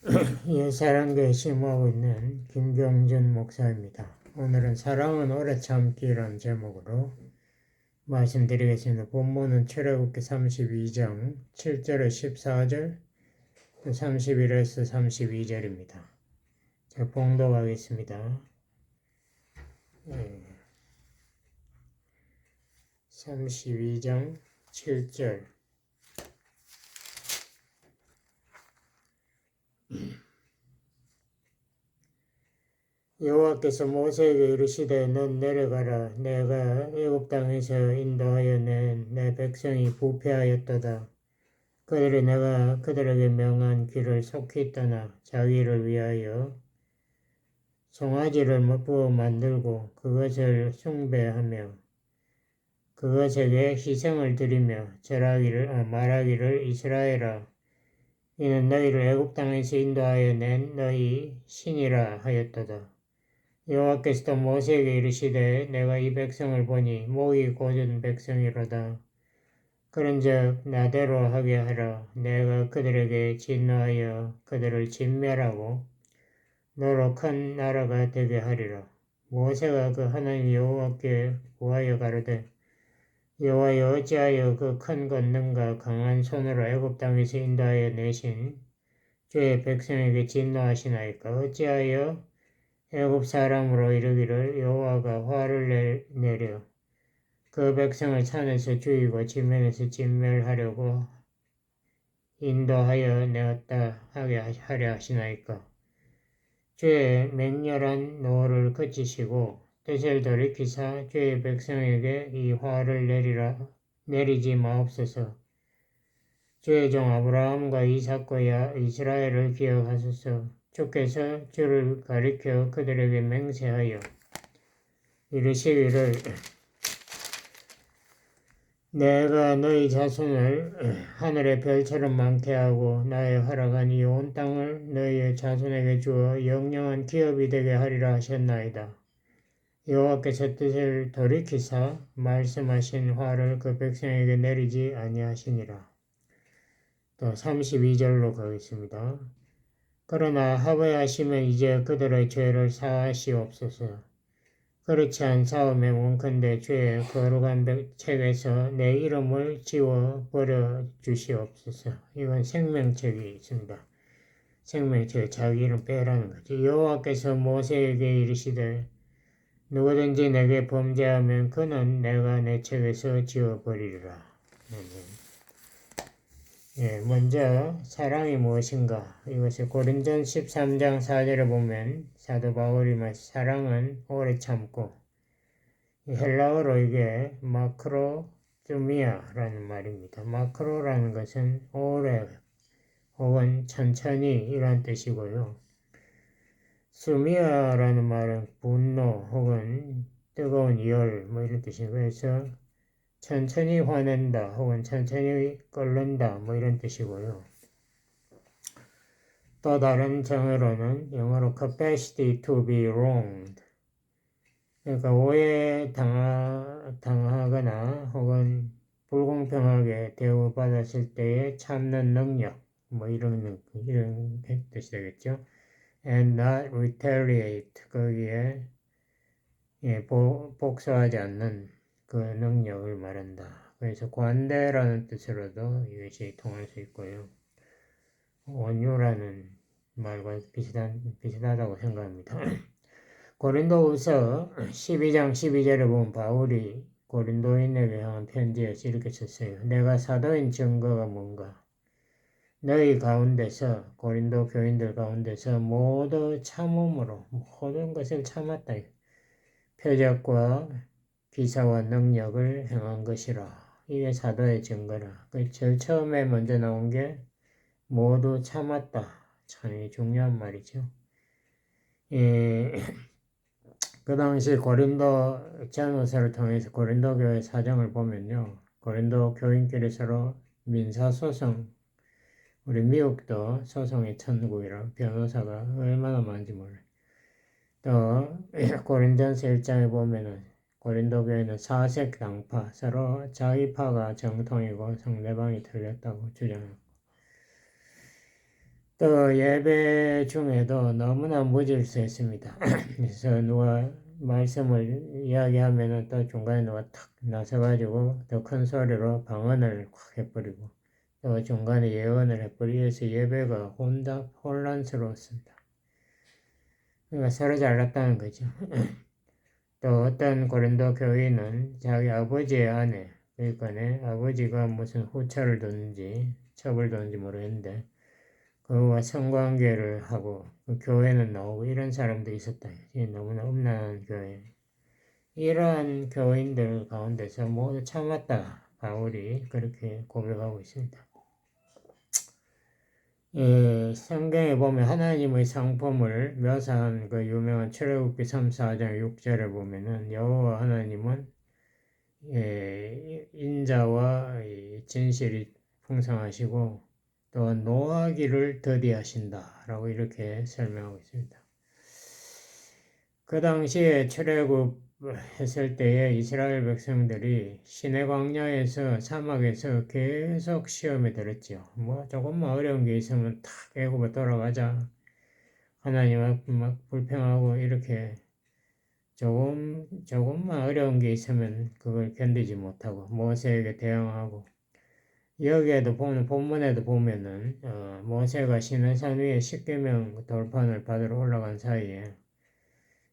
예사랑교회 심호하고 있는 김경준 목사입니다. 오늘은 사랑은 오래 참기라는 제목으로 말씀드리겠습니다. 본문은 출애굽기 32장 7절에 14절, 31에서 32절입니다. 제가 봉독하겠습니다. 32장 7절. 여호와께서 모세에게 이르시되 넌 내려가라. 내가 애굽 땅에서 인도하여 낸 내 백성이 부패하였도다. 그들이 내가 그들에게 명한 길을 속히 떠나 자기를 위하여 송아지를 부어 만들고 그것을 숭배하며 그것에게 희생을 드리며 말하기를 이스라엘아, 이는 너희를 애굽 땅에서 인도하여 낸 너희 신이라 하였도다. 여호와께서도 모세에게 이르시되 내가 이 백성을 보니 목이 곧은 백성이로다. 그런즉 나대로 하게 하라. 내가 그들에게 진노하여 그들을 진멸하고 너로 큰 나라가 되게 하리라. 모세가 그 하나님 여호와께 구하여 가로되 여호와여, 어찌하여 그 큰 권능과 강한 손으로 애굽 땅에서 인도하여 내신 주의 백성에게 진노하시나이까? 어찌하여 애굽 사람으로 이르기를 여호와가 화를 내려 그 백성을 산에서 죽이고 지면에서 진멸하려고 인도하여 내었다 하게 하려 하시나이까? 주의 맹렬한 노를 그치시고 뜻을 돌이키사 주의 백성에게 이 화를 내리지 마옵소서. 주의 종 아브라함과 이삭과 이스라엘을 기억하소서. 주께서 주를 가리켜 그들에게 맹세하여 이르시기를 내가 너희 자손을 하늘의 별처럼 많게 하고 나의 허락한 이 온 땅을 너희의 자손에게 주어 영영한 기업이 되게 하리라 하셨나이다. 여호와께서 뜻을 돌이키사 말씀하신 화를 그 백성에게 내리지 아니하시니라. 또 32절로 가겠습니다. 그러나 하회하시면 이제 그들의 죄를 사하시옵소서. 그렇지 않사오매 원컨대 주의 거룩한 책에서 내 이름을 지워 버려 주시옵소서. 이건 생명책이 있습니다. 생명책, 자기 이름 빼라는 거죠. 여호와께서 모세에게 이르시되 누구든지 내게 범죄하면 그는 내가 내 책에서 지워 버리리라. 먼저 사랑이 무엇인가? 이것을 고린전 13장 4절에 보면 사도 바울이 사랑은 오래 참고, 헬라어로 이게 마크로투미아라는 말입니다. 마크로라는 것은 오래 혹은 천천히 이란 뜻이고요. 수미아라는 말은 분노 혹은 뜨거운 열 이런 뜻이고, 그래서 천천히 화낸다 혹은 천천히 끓는다 이런 뜻이고요. 또 다른 정어로는 영어로 capacity to be wronged, 그러니까 오해 당하거나 혹은 불공평하게 대우받았을 때에 참는 능력 이런 뜻이 되겠죠. and not retaliate, 거기에 복수하지 않는 그 능력을 말한다. 그래서 관대라는 뜻으로도 이것이 통할 수 있고요. 온유라는 말과 비슷하다고 생각합니다. 고린도후서 12장 12절에 보면 바울이 고린도인에게 향한 편지에서 이렇게 썼어요. 내가 사도인 증거가 뭔가? 너희 가운데서, 고린도 교인들 가운데서 모두 참음으로 모든 것을 참았다. 표적과 기사와 능력을 행한 것이라. 이게 사도의 증거라. 제일 처음에 먼저 나온 게 모두 참았다. 참 중요한 말이죠. 그 당시 고린도 전후서를 통해서 고린도 교회 사정을 보면요. 고린도 교인끼리 서로 민사소송, 우리 미국도 소송의 천국이라 변호사가 얼마나 많은지 몰라요. 또 고린전서 1장에 보면은 고린도 교회는 사색 당파, 서로 자기 파가 정통이고 상대방이 틀렸다고 주장하고, 또 예배 중에도 너무나 무질서했습니다. 그래서 누가 말씀을 이야기하면은 또 중간에 누가 탁 나서가지고 더 큰 소리로 방언을 확 해버리고 또 중간에 예언을 해버리면서 예배가 혼란스러웠습니다. 그러니까 서로 잘났다는 거죠. 또 어떤 고린도 교인은 자기 아버지의 아내, 그러니까 아버지가 무슨 후처를 뒀는지 첩을 뒀는지 모르겠는데 그와 성관계를 하고 그 교회는 나오고 이런 사람도 있었다. 이게 너무나 음란한 교회. 이러한 교인들 가운데서 모두 참았다. 바울이 그렇게 고백하고 있습니다. 성경에 보면 하나님의 상품을 묘사한 그 유명한 출애굽기 3, 4장 6절을 보면은 여호와 하나님은 인자와 진실이 풍성하시고 또 노하기를 더디하신다 라고 이렇게 설명하고 있습니다. 그 당시에 출애굽했을 때에 이스라엘 백성들이 시내 광야에서 사막에서 계속 시험에 들었죠. 뭐 조금만 어려운 게 있으면 탁 애굽에 돌아가자. 하나님 앞에 막 불평하고 이렇게 조금만 어려운 게 있으면 그걸 견디지 못하고 모세에게 대항하고 여기에도 보면 본문에도 보면은 모세가 시내산 위에 십계명 돌판을 받으러 올라간 사이에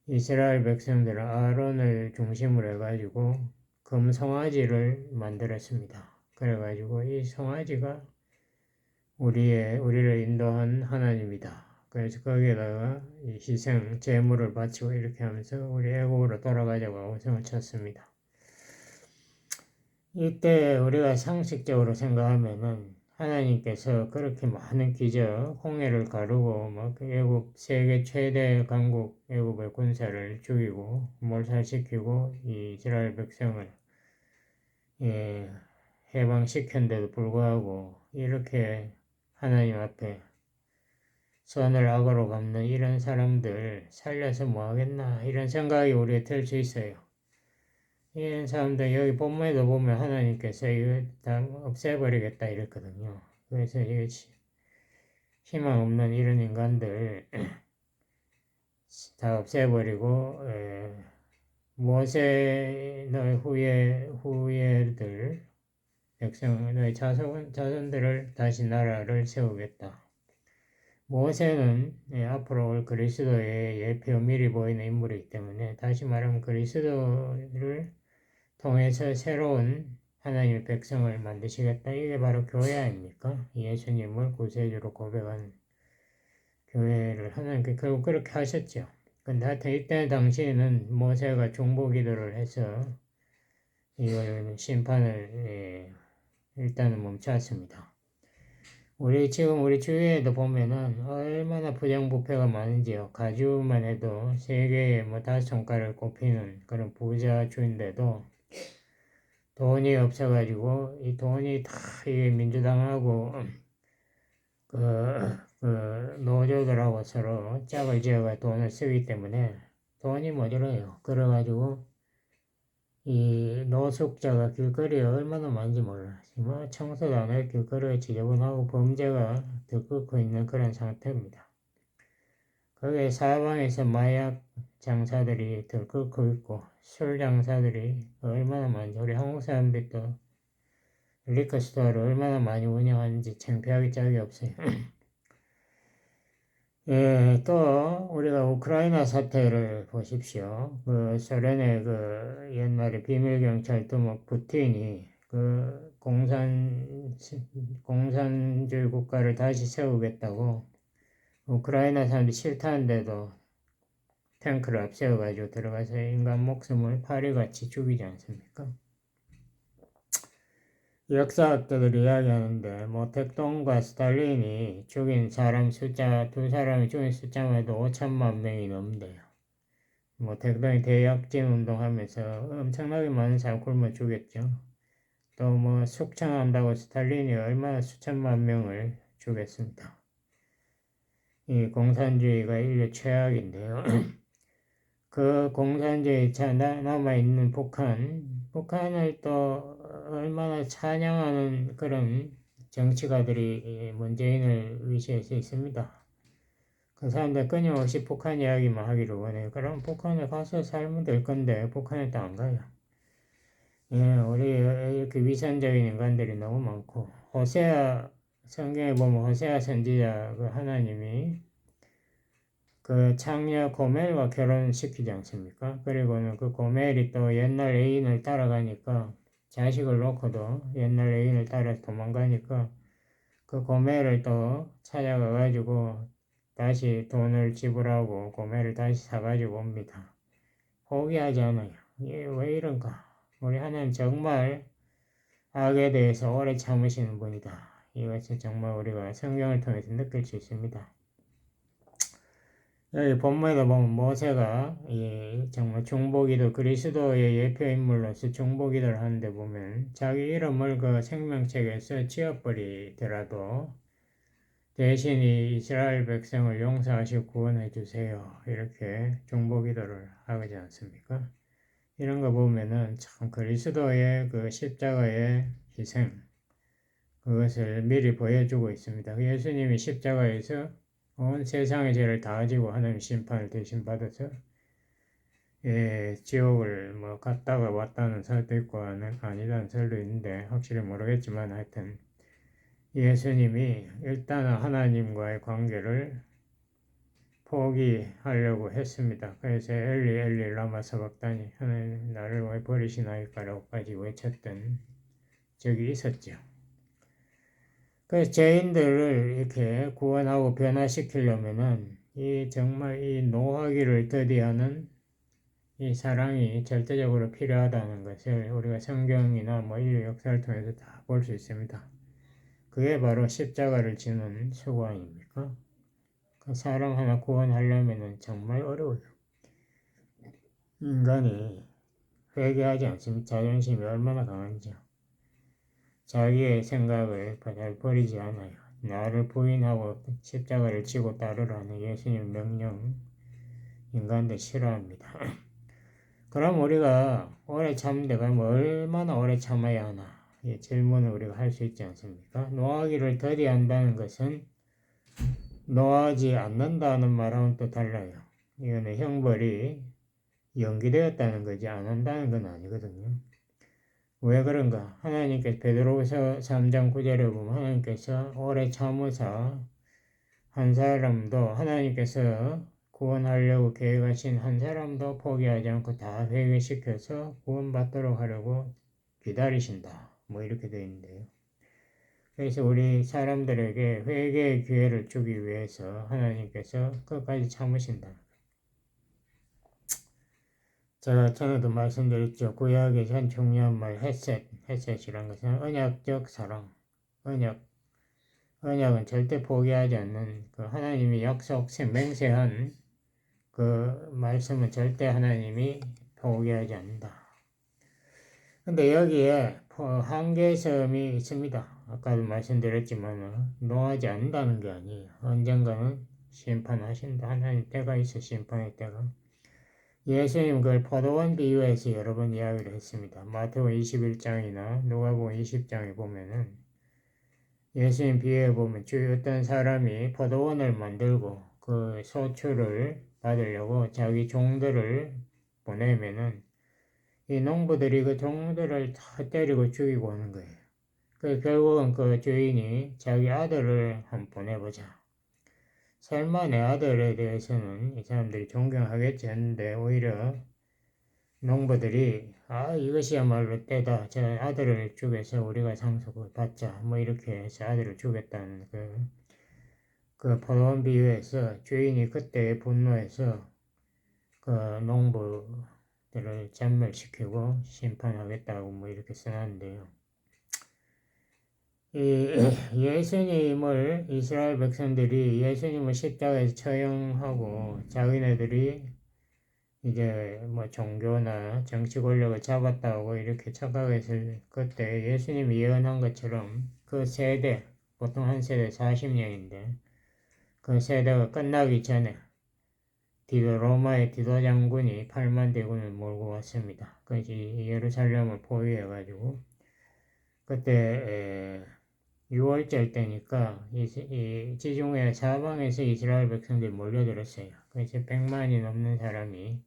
이스라엘 백성들은 아론을 중심으로 해가지고 금 송아지를 만들었습니다. 그래가지고 이 송아지가 우리를 인도한 하나님이다. 그래서 거기에다가 이 희생 제물을 바치고 이렇게 하면서 우리 애국으로 돌아가자고 우성을 쳤습니다. 이때 우리가 상식적으로 생각하면은 하나님께서 그렇게 많은 기적, 홍해를 가르고 막 애국 세계 최대 강국 애국의 군사를 죽이고 몰살시키고 이 이스라엘 백성을 해방시켰는데도 불구하고 이렇게 하나님 앞에 선을 악으로 갚는 이런 사람들 살려서 뭐하겠나 이런 생각이 우리에 들 수 있어요. 이런 사람들 여기 본문에도 보면 하나님께서 이거 다 없애버리겠다 이랬거든요. 그래서 이게 희망 없는 이런 인간들 다 없애버리고 모세 너의 후예들 백성 너의 자손들을 다시 나라를 세우겠다. 모세는 앞으로 올 그리스도의 예표 미리 보이는 인물이기 때문에 다시 말하면 그리스도를 통해서 새로운 하나님의 백성을 만드시겠다. 이게 바로 교회 아닙니까? 예수님을 구세주로 고백한 교회를 하나님께 결국 그렇게 하셨죠. 근데 하여튼 이때 당시에는 모세가 중보기도를 해서 이걸 심판을 일단은 멈췄습니다. 지금 우리 주위에도 보면은 얼마나 부정부패가 많은지요. 가주만 해도 세계에 뭐 5손가락을 꼽히는 그런 부자주인데도 돈이 없어가지고 이 돈이 다 이게 민주당하고 노조들하고 서로 짝을 지어가 돈을 쓰기 때문에 돈이 모자라요. 그래가지고 이 노숙자가 길거리에 얼마나 많은지 몰라. 뭐 청소도 안 할 길거리에 지저분하고 범죄가 들끓고 있는 그런 상태입니다. 거기에 사방에서 마약 장사들이 들끓고 있고 술 장사들이 얼마나 많은지 우리 한국 사람들이 또 리커스토어를 얼마나 많이 운영하는지 창피하기 짝이 없어요. 또 우리가 우크라이나 사태를 보십시오. 그 소련의 그 옛날에 비밀경찰 두목 푸틴이 그 공산주의 국가를 다시 세우겠다고 우크라이나 사람들이 싫다는데도 탱크를 앞세워가지고 들어가서 인간 목숨을 파리같이 죽이지 않습니까? 역사학자들이 이야기하는데 모택동과 스탈린이 죽인 사람 숫자 두 사람이 죽인 숫자만 해도 5천만 명이 넘는데요. 모택동이 대약진 운동하면서 엄청나게 많은 사람 굶어 죽였죠. 또 뭐 숙청한다고 스탈린이 얼마나 수천만 명을 죽였습니다. 이 공산주의가 인류 최악인데요. 그 공산주의 남아있는 북한을 또 얼마나 찬양하는 그런 정치가들이 문재인을 위시해서 있습니다. 그 사람들 끊임없이 북한 이야기만 하기를 원해요. 그럼 북한에 가서 살면 될 건데 북한에 또 안 가요. 예, 우리 이렇게 위선적인 인간들이 너무 많고 호세아 성경에 보면 호세아 선지자 그 하나님이 그 창녀 고멜과 결혼시키지 않습니까? 그리고는 그 고멜이 또 옛날 애인을 따라가니까 자식을 놓고도 옛날 애인을 따라서 도망가니까 그 고멜을 또 찾아가가지고 다시 돈을 지불하고 고멜을 다시 사가지고 옵니다. 포기하지 않아요. 왜 이런가? 우리 하나님 정말 악에 대해서 오래 참으시는 분이다. 이것을 정말 우리가 성경을 통해서 느낄 수 있습니다. 여기 본문에도 보면 모세가 정말 중보기도 그리스도의 예표 인물로서 중보기도를 하는데 보면 자기 이름을 그 생명책에서 지워버리더라도 대신 이 이스라엘 백성을 용서하시고 구원해 주세요. 이렇게 중보기도를 하지 않습니까? 이런 거 보면은 참 그리스도의 그 십자가의 희생 그것을 미리 보여주고 있습니다. 예수님이 십자가에서 온 세상의 죄를 다 지고 하나님 심판을 대신 받아서 지옥을 뭐 갔다가 왔다는 설도 있고 아니다는 설도 있는데 확실히 모르겠지만 하여튼 예수님이 일단은 하나님과의 관계를 포기하려고 했습니다. 그래서 엘리 엘리 라마 사박다니 하나님 나를 왜 버리시나이까라고까지 외쳤던 적이 있었죠. 그래서 죄인들을 이렇게 구원하고 변화시키려면은 정말 이 노하기를 더디하는 이 사랑이 절대적으로 필요하다는 것을 우리가 성경이나 뭐 인류 역사를 통해서 다 볼 수 있습니다. 그게 바로 십자가를 지는 수고 아닙니까? 그 사람 하나 구원하려면은 정말 어려워요. 인간이 회개하지 않습니다. 자존심이 얼마나 강한지요. 자기의 생각을 잘 버리지 않아요. 나를 부인하고 십자가를 지고 따르라는 예수님 명령 인간들 싫어합니다. 그럼 우리가 오래 참는데 뭐 얼마나 오래 참아야 하나 이 질문을 우리가 할 수 있지 않습니까? 노하기를 더디한다는 것은 노하지 않는다는 말하고는 또 달라요. 이거는 형벌이 연기되었다는 거지 안 한다는 건 아니거든요. 왜 그런가? 하나님께서 베드로후서 3장 9절에 보면 하나님께서 오래 참으사 한 사람도 하나님께서 구원하려고 계획하신 한 사람도 포기하지 않고 다 회개시켜서 구원받도록 하려고 기다리신다. 뭐 이렇게 되어 있는데요. 그래서 우리 사람들에게 회개의 기회를 주기 위해서 하나님께서 끝까지 참으신다. 제가 전에도 말씀드렸죠. 구약의 한 중요한 말 헤셋이란 것은 언약적 사랑, 언약은 절대 포기하지 않는 그 하나님이 약속 맹세한 그 말씀은 절대 하나님이 포기하지 않는다. 근데 여기에 한계점이 있습니다. 아까도 말씀드렸지만 노하지 않는다는 게 아니에요. 언젠가는 심판하신다. 하나님 때가 있어 심판의 때가. 예수님 그걸 포도원 비유에서 여러 번 이야기를 했습니다. 마태복음 21장이나 누가복음 20장에 보면은 예수님 비유에 보면 어떤 사람이 포도원을 만들고 그 소출을 받으려고 자기 종들을 보내면은 이 농부들이 그 종들을 다 때리고 죽이고 하는 거예요. 결국은 그 주인이 자기 아들을 한번 보내보자. 설마 내 아들에 대해서는 이 사람들이 존경하겠지 했는데 오히려 농부들이 이것이야말로 때다. 저 아들을 죽여서 우리가 상속을 받자. 뭐 이렇게 해서 아들을 죽였다는 그 포도원 비유에서 주인이 그때 분노해서 그 농부들을 전멸시키고 심판하겠다고 뭐 이렇게 써놨는데요. 예수님을 이스라엘 백성들이 예수님을 십자가에서 처형하고 자기네들이 이제 뭐 종교나 정치 권력을 잡았다고 이렇게 착각했을 그때 예수님이 예언한 것처럼 그 세대 보통 한 세대 40년인데 그 세대가 끝나기 전에 로마의 디도 장군이 8만 대군을 몰고 왔습니다. 그래서 예루살렘을 포위해가지고 그때 6월절 때니까 이 지중해 사방에서 이스라엘 백성들이 몰려들었어요. 그래서 100만이 넘는 사람이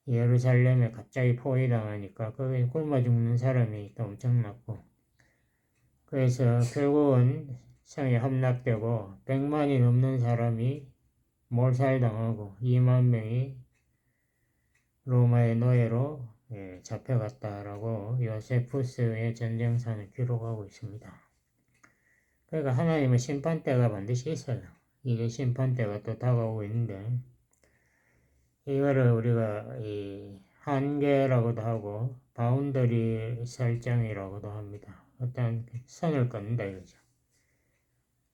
예루살렘에 갑자기 포위당하니까 거기 굶어 죽는 사람이 또 엄청났고, 그래서 결국은 성에 함락되고 100만이 넘는 사람이 몰살당하고 2만 명이 로마의 노예로 잡혀갔다라고 요세푸스의 전쟁사는 기록하고 있습니다. 그러니까 하나님의 심판대가 반드시 있어요. 이게 심판대가 또 다가오고 있는데, 이거를 우리가 이 한계라고도 하고 바운더리 설정이라고도 합니다. 어떤 선을 끊는다 이거죠.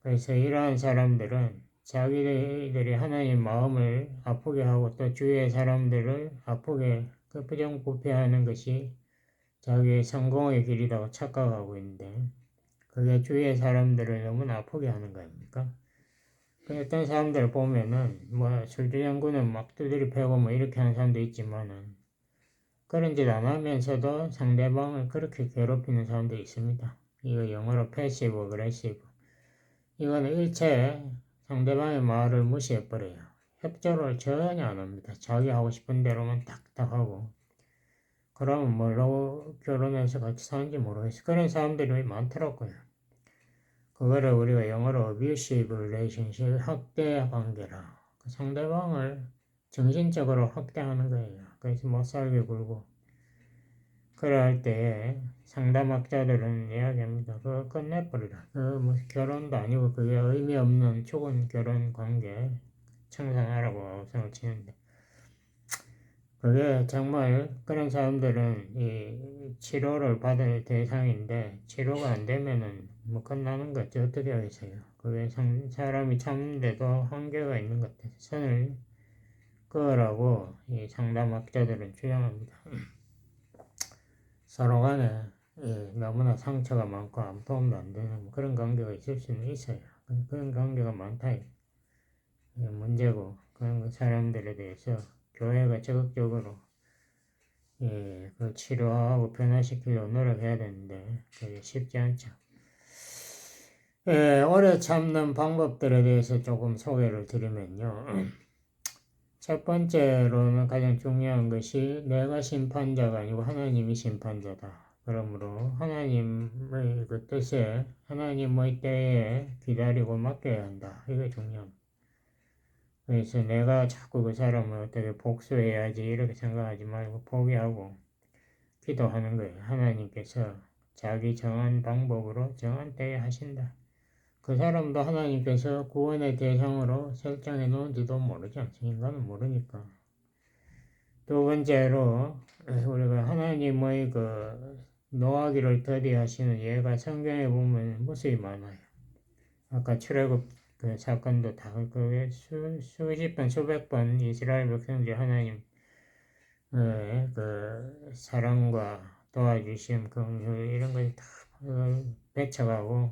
그래서 이러한 사람들은 자기들이 하나님 마음을 아프게 하고 또 주위의 사람들을 아프게 부정부패하는 것이 자기의 성공의 길이라고 착각하고 있는데, 그게 주위의 사람들을 너무나 아프게 하는 거 아닙니까? 어떤 사람들 보면은 뭐 술주정구는 막 두드려 패고 뭐 이렇게 하는 사람도 있지만은 그런 짓 안 하면서도 상대방을 그렇게 괴롭히는 사람도 있습니다. 이거 영어로 패시브 어그레시브. 이거는 일체 상대방의 말을 무시해버려요. 협조를 전혀 안 합니다. 자기 하고 싶은 대로만 딱딱 하고. 그러면 뭘로 결혼해서 같이 사는지 모르겠어요. 그런 사람들이 많더라고요. 그거를 우리가 영어로 abusive relationship, 학대 관계라. 그 상대방을 정신적으로 학대하는 거예요. 그래서 못 살게 굴고. 그럴 때 상담학자들은 이야기합니다. 그거 끝내버리라. 뭐 결혼도 아니고 그게 의미 없는 죽은 결혼 관계 청산하라고 생각 치는데. 그게 정말 그런 사람들은 이 치료를 받을 대상인데 치료가 안 되면은 뭐 끝나는 거죠. 어떻게 하겠어요. 그게 사람이 참는데도 한계가 있는 것 같아요. 선을 그으라고 이 상담학자들은 주장합니다. 서로 간에 너무나 상처가 많고 아무 도움도 안 되는 뭐 그런 관계가 있을 수는 있어요. 그런 관계가 많다. 문제고 그런 사람들에 대해서 교회가 적극적으로 그 치료하고 변화시키려고 노력해야 되는데 그게 쉽지 않죠. 오래 참는 방법들에 대해서 조금 소개를 드리면요. 첫 번째로는 가장 중요한 것이 내가 심판자가 아니고 하나님이 심판자다. 그러므로 하나님의 그 뜻에 하나님의 때에 기다리고 맡겨야 한다. 이게 중요합니다. 그래서 내가 자꾸 그 사람을 어떻게 복수해야지 이렇게 생각하지 말고 포기하고 기도하는 거예요. 하나님께서 자기 정한 방법으로 정한 때에 하신다. 그 사람도 하나님께서 구원의 대상으로 설정해 놓은지도 모르지 않습니까? 인간은 모르니까. 두 번째로 우리가 하나님의 그 노하기를 더디하시는 예가 성경에 보면 모습이 많아요. 아까 출애굽 그 사건도 다 그게 수십 번 수백 번 이스라엘 백성들이 하나님 그 사랑과 도와주심 긍휼 이런 걸 다 배쳐가고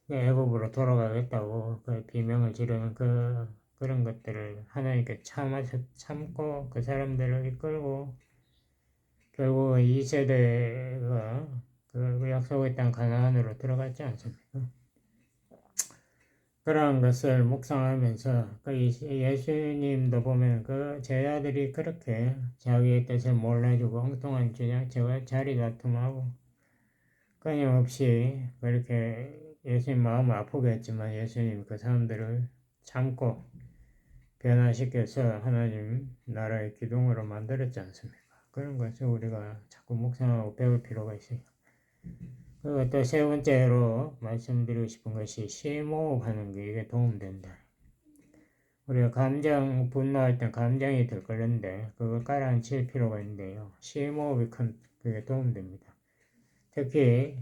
애굽으로 돌아가겠다고 그 비명을 지르는 그런 것들을 하나님께 참고 그 사람들을 이끌고 결국 2세대가 그 약속의 땅 가나안으로 들어갔지 않습니까? 그러한 것을 묵상하면서 그 예수님도 보면 그 제자들이 그렇게 자기의 뜻을 몰라주고 엉뚱한 주장, 자리 다툼하고 끊임없이 그렇게 예수님 마음을 아프게 했지만 예수님 그 사람들을 참고 변화시켜서 하나님 나라의 기둥으로 만들었지 않습니까? 그런 것을 우리가 자꾸 묵상하고 배울 필요가 있어요. 그리고 또 세 번째로 말씀드리고 싶은 것이 심호흡하는 게 이게 도움된다. 우리가 분노할 땐 감정이 들끓는데 그걸 가라앉힐 필요가 있는데요. 심호흡이 그게 도움됩니다. 특히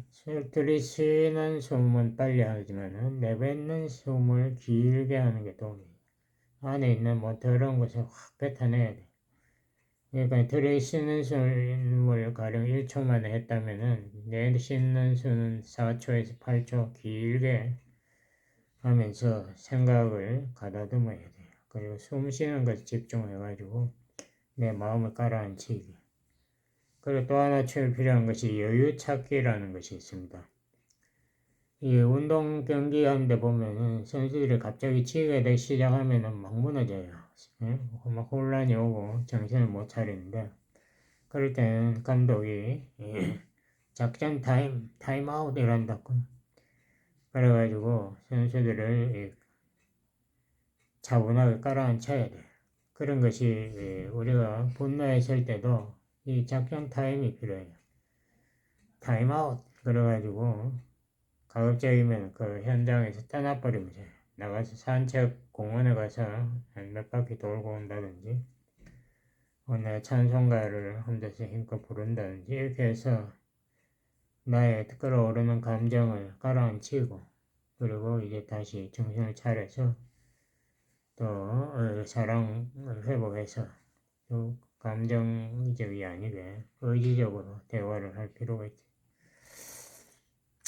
들이쉬는 숨은 빨리 하지만 내뱉는 숨을 길게 하는 게 도움이 돼요. 안에 있는 뭐 더러운 것을 확 뱉어내야 돼. 그러니까 들이쉬는 숨을 가령 1초 만에 했다면은 내쉬는 숨은 4초에서 8초 길게 하면서 생각을 가다듬어야 돼요. 그리고 숨 쉬는 것에 집중해가지고 내 마음을 가라앉히기. 그리고 또 하나 필요한 것이 여유 찾기라는 것이 있습니다. 이 운동 경기 하는데 보면은 선수들이 갑자기 치게 되기 시작하면은 막 무너져요. 예? 막 혼란이 오고 정신을 못 차리는데 그럴 때는 감독이 작전 타임아웃 이란다고. 그래가지고 선수들을 차분하게 깔아앉혀야 돼. 그런 것이 우리가 분노했을 때도 이 작전 타임이 필요해요. 타임아웃. 그래가지고 가급적이면 그 현장에서 떠나버리면 돼요. 나가서 산책 공원에 가서 한 몇 바퀴 돌고 온다든지 오늘 찬송가를 혼자서 힘껏 부른다든지 이렇게 해서 나의 끌어오르는 감정을 가라앉히고 그리고 이제 다시 정신을 차려서 또 사랑을 회복해서 또 감정적이 아니게 의지적으로 대화를 할 필요가 있죠.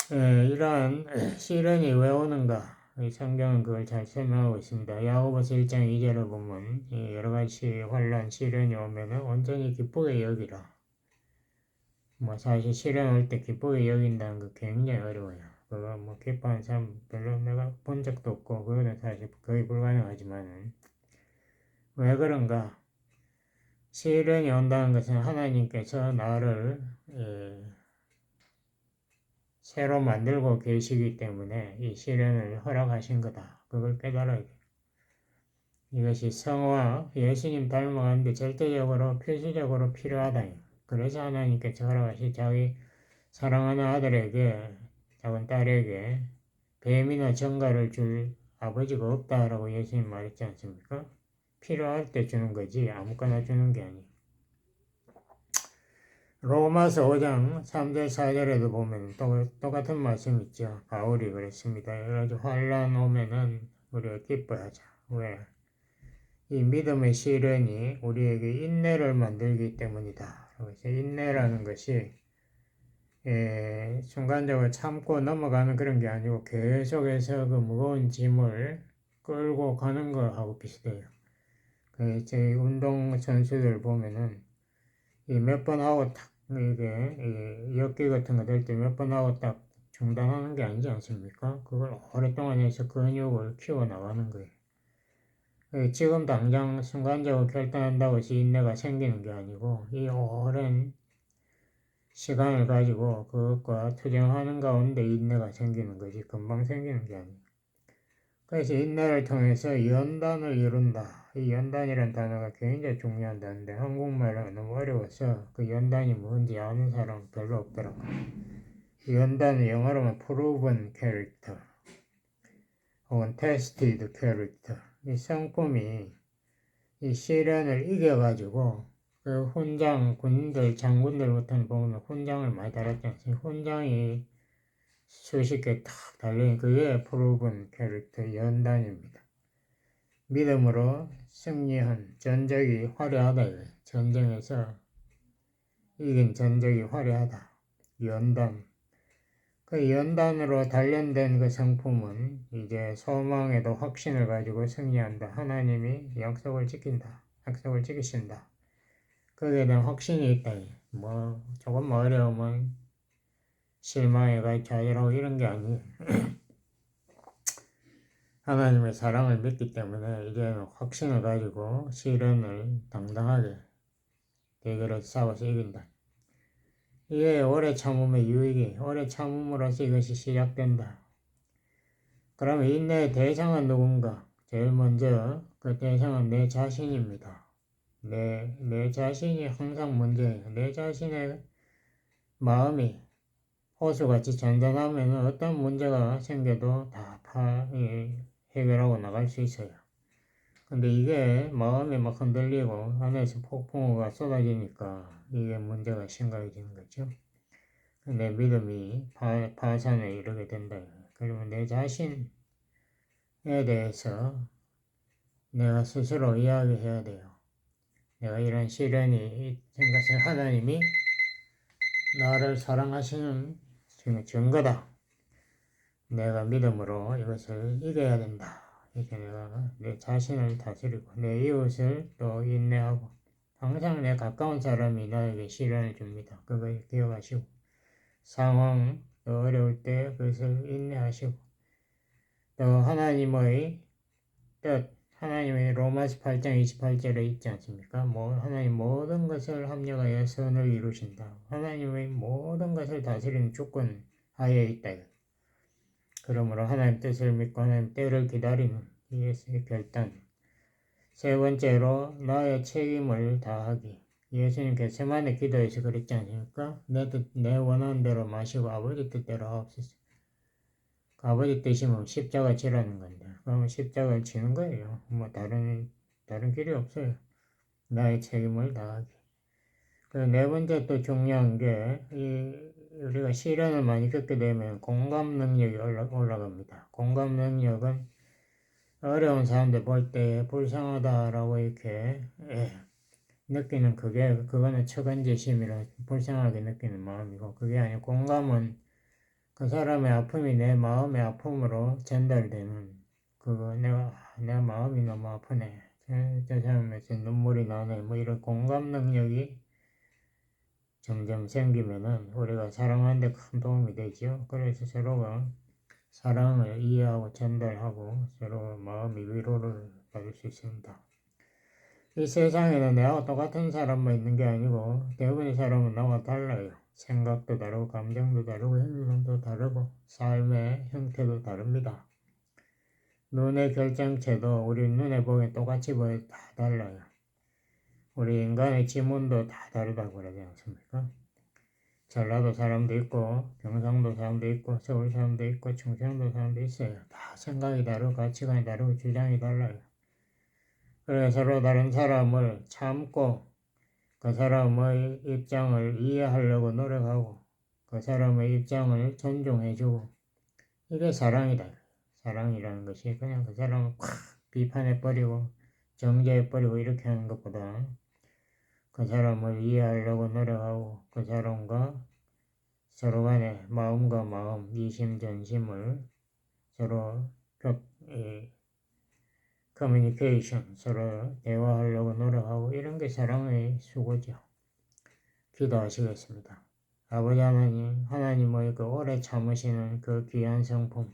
이러한 시련이 왜 오는가? 성경은 그걸 잘 설명하고 있습니다. 야고보서 1장 2절을 보면 여러 가지 환란, 시련이 오면은 온전히 기쁘게 여기라. 뭐 사실 시련 올 때 기쁘게 여긴다는 거 굉장히 어려워요. 그거 뭐 기뻐하는 사람 별로 내가 본 적도 없고 그거는 사실 거의 불가능하지만은 왜 그런가? 시련이 온다는 것은 하나님께서 나를 새로 만들고 계시기 때문에 이 시련을 허락하신 거다. 그걸 깨달아야 돼. 이것이 성화, 예수님 닮아가는데 절대적으로, 필수적으로 필요하다. 그래서 하나님께서 허락하신 자기 사랑하는 아들에게, 작은 딸에게 뱀이나 정갈을 줄 아버지가 없다라고 예수님 말했지 않습니까? 필요할 때 주는 거지 아무거나 주는 게 아니에요. 로마서 5장 3절 4절에도 보면 똑같은 말씀 있죠. 바울이 그랬습니다. 그래가지고 환란 오면은 우리가 기뻐하자. 왜? 이 믿음의 시련이 우리에게 인내를 만들기 때문이다. 그래서 인내라는 것이 순간적으로 참고 넘어가는 그런 게 아니고 계속해서 그 무거운 짐을 끌고 가는 거하고 비슷해요. 저희 운동 선수들 보면은 몇 번 하고 탁 이게 역기 같은 거 될 때 몇 번 하고 딱 중단하는 게 아니지 않습니까? 그걸 오랫동안 해서 근육을 키워 나가는 거예요. 지금 당장 순간적으로 결단한다고 해서 인내가 생기는 게 아니고 이 오랜 시간을 가지고 그것과 투쟁하는 가운데 인내가 생기는 거지 금방 생기는 게 아니에요. 그래서 인내를 통해서 연단을 이룬다. 이 연단이라는 단어가 굉장히 중요한 단어인데 한국말은 너무 어려워서 그 연단이 뭔지 아는 사람 별로 없더라고요. 연단은 영어로 하면 proven character 혹은 tested character. 이 성품이 이 시련을 이겨가지고 그 훈장, 군인들, 장군들부터는 보면 훈장을 많이 달았지 않습니까? 훈장이 수십 개 탁 달린 그게 proven character 연단입니다. 믿음으로 승리한 전적이 화려하다. 전쟁에서 이긴 전적이 화려하다. 연단. 그 연단으로 단련된 그 성품은 이제 소망에도 확신을 가지고 승리한다. 하나님이 약속을 지킨다. 약속을 지키신다. 거기에 대한 확신이 있다. 뭐 조금 어려우면 실망해가 좌절하고 이런 게 아니에요. 하나님의 사랑을 믿기 때문에 이제는 확신을 가지고 시련을 당당하게 대결을 싸워서 이긴다. 이게 오래 참음의 유익이, 오래 참음으로써 이것이 시작된다. 그러면 인내의 대상은 누군가? 제일 먼저 그 대상은 내 자신입니다. 내 자신이 항상 문제예요. 내 자신의 마음이 호수같이 잔잔하면 어떤 문제가 생겨도 다 해결하고 나갈 수 있어요. 근데 이게 마음이 막 흔들리고 안에서 폭풍우가 쏟아지니까 이게 문제가 심각해지는 거죠. 내 믿음이 파산에 이르게 된다. 그러면 내 자신에 대해서 내가 스스로 이야기해야 돼요. 내가 이런 시련이 있는 것은 하나님이 나를 사랑하시는 증거다. 내가 믿음으로 이것을 이겨야 된다. 이렇게 내가 내 자신을 다스리고 내 이웃을 또 인내하고 항상 내 가까운 사람이 나에게 시련을 줍니다. 그걸 기억하시고 상황 또 어려울 때 그것을 인내하시고 또 하나님의 뜻, 하나님의 로마서 8장 28절에 있지 않습니까? 하나님 모든 것을 합력하여 선을 이루신다. 하나님의 모든 것을 다스리는 주권 하에 있다. 그러므로 하나님 뜻을 믿고 하나님 때를 기다리는 예수의 결단. 세 번째로 나의 책임을 다하기. 예수님 겟세마네 기도에서 그랬지 않습니까? 내 뜻, 내 원하는 대로 마시고 아버지 뜻대로 하옵소서. 아버지 뜻이면 십자가 지라는 건데 그러면 십자가를 지는 거예요. 다른 길이 없어요. 나의 책임을 다하기. 네 번째 또 중요한 게 우리가 시련을 많이 겪게 되면 공감 능력이 올라갑니다. 공감 능력은 어려운 사람들 볼 때 불쌍하다라고 이렇게 느끼는 그거는 처간제심이라 불쌍하게 느끼는 마음이고 그게 아니고 공감은 그 사람의 아픔이 내 마음의 아픔으로 전달되는 그거 내 마음이 너무 아프네. 저 사람에서 눈물이 나네. 이런 공감 능력이 점점 생기면은 우리가 사랑하는 데 큰 도움이 되죠. 그래서 서로가 사랑을 이해하고 전달하고 서로 마음의 위로를 받을 수 있습니다. 이 세상에는 내가 똑같은 사람만 있는 게 아니고 대부분의 사람은 나와 달라요. 생각도 다르고 감정도 다르고 행동도 다르고 삶의 형태도 다릅니다. 눈의 결정체도 우리 눈에 보기엔 똑같이 보여도 다 달라요. 우리 인간의 지문도 다 다르다고 그러지 않습니까? 전라도 사람도 있고 경상도 사람도 있고 서울 사람도 있고 충청도 사람도 있어요. 다 생각이 다르고 가치관이 다르고 주장이 달라요. 그래서 서로 다른 사람을 참고 그 사람의 입장을 이해하려고 노력하고 그 사람의 입장을 존중해주고 이게 사랑이다. 사랑이라는 것이 그냥 그 사람을 콱 비판해버리고 정죄해버리고 이렇게 하는 것보다 그 사람을 이해하려고 노력하고 그 사람과 서로 간에 마음과 마음, 이심전심을 서로 커뮤니케이션, 서로 대화하려고 노력하고 이런 게 사랑의 수고죠. 기도하시겠습니다. 아버지 하나님의 그 오래 참으시는 그 귀한 성품,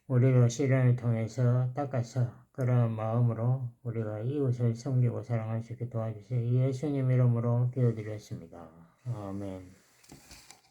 우리도 시련을 통해서 닦아서 그런 마음으로 우리가 이웃을 섬기고 사랑할 수 있게 도와주세요. 예수님 이름으로 기도드렸습니다. 아멘.